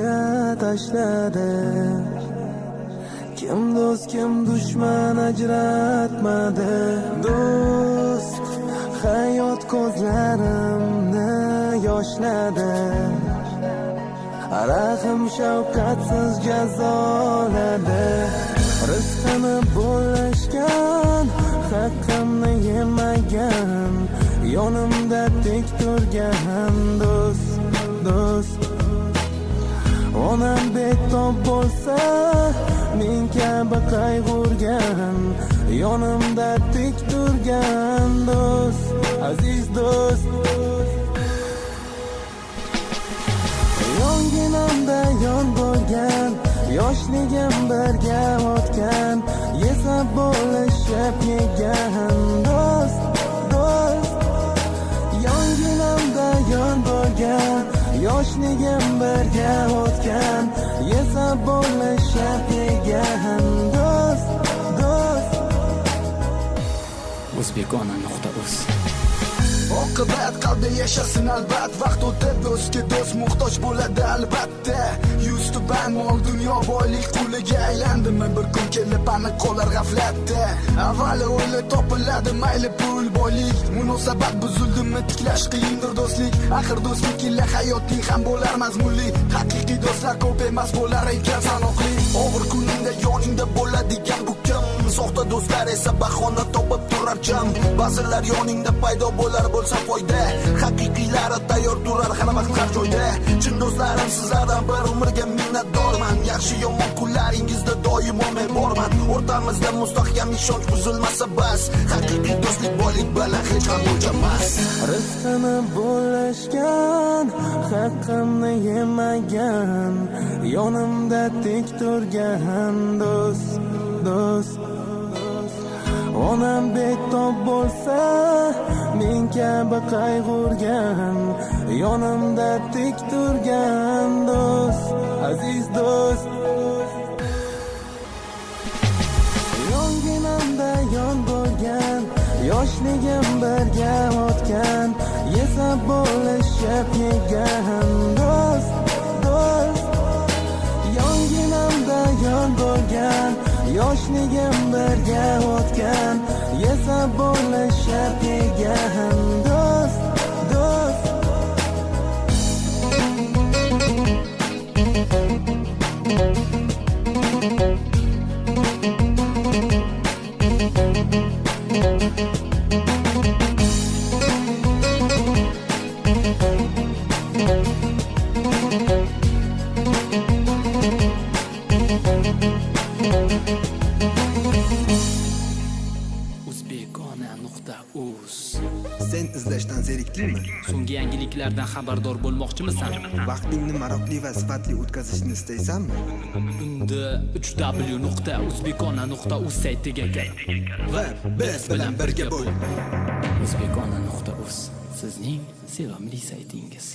ko'zga tashladi. Kim do'st, kim dushman ajratmadi. Do'st, hayot ko'zlarimni yoshladi. Rahim shafqatsiz jazoladi. Rizqini bo'lishgan, haqqimni yemagan, yonimda tik turgan do'st. Onam betob bo'lsa, men kabi qayg'urgan, yonimda tik turgan do'st, aziz do'st. Yonginamda yon bo'lgan, yoshligim birga o'tgan, yesa bo'lishib yegan do'st. Yonginamda yon bo'lgan, yoshligim birga o'tgan, yesa bo'lishib yegan do'st. Uzbekona.uz Oqibat qalbda yashasin albat, vaqt o'tib do'stga do'st muhtoj bo'ladi albatta. Yuz tuban mol dunyo boylik quliga aylandimi, bir kun kelib aniq qolar g'aflatda. Avvalo o'yla topiladi mayli pul boylik, munosabat buzildimi tiklash qiyindir do'stlik. Axir do'stlik ila hayotning ham bo'lar mazmunli, haqiqiy do'stlar ko'p emas bo'lar ekan sanoqli. Og'ir kuningda yoningda bo'ladigan bu kim? Soxta do'stlar esa bahona topib turar jam. Ba'zilar yoningda paydo bo'lar bo'lsa foyda, haqiqiylari tayyor turar har vaqt har joyda. Chin do'stlarim sizlardan bir umrga minnatdorman. Yaxshi yomon kunlaringizda doimo men borman. O'rtamizda mustahkam ishonch buzilmasa bas, haqiqiy do'stlik boylik bilan hech ham o'lchamas. Rizqini bo'lishgan, haqqimni yemagan, yonimda tik turgan do'st. Onam betob bo'lsa, men kabi qayg'urgan, yonimda tik turgan do'st, aziz do'st. Yonginamda yon bo'lgan, yoshligim birga o'tgan, yesa bo'lishib yegan do'st. Yonginamda yon bo'lgan, yoshligim birga o'tgan, yesa bo'lishib yegan do'st. Uzbekona.uz Sen izlashdan zerikdingmi? So'nggi yangiliklardan xabardor bo'lmoqchimisan? Vaqtingni maroqli va sifatli o'tkazishni istaysanmi? Unda www.uzbekona.uz saytiga kir Va biz bilan birga bo'l. Uzbekona.uz sizning sevimli saytingiz.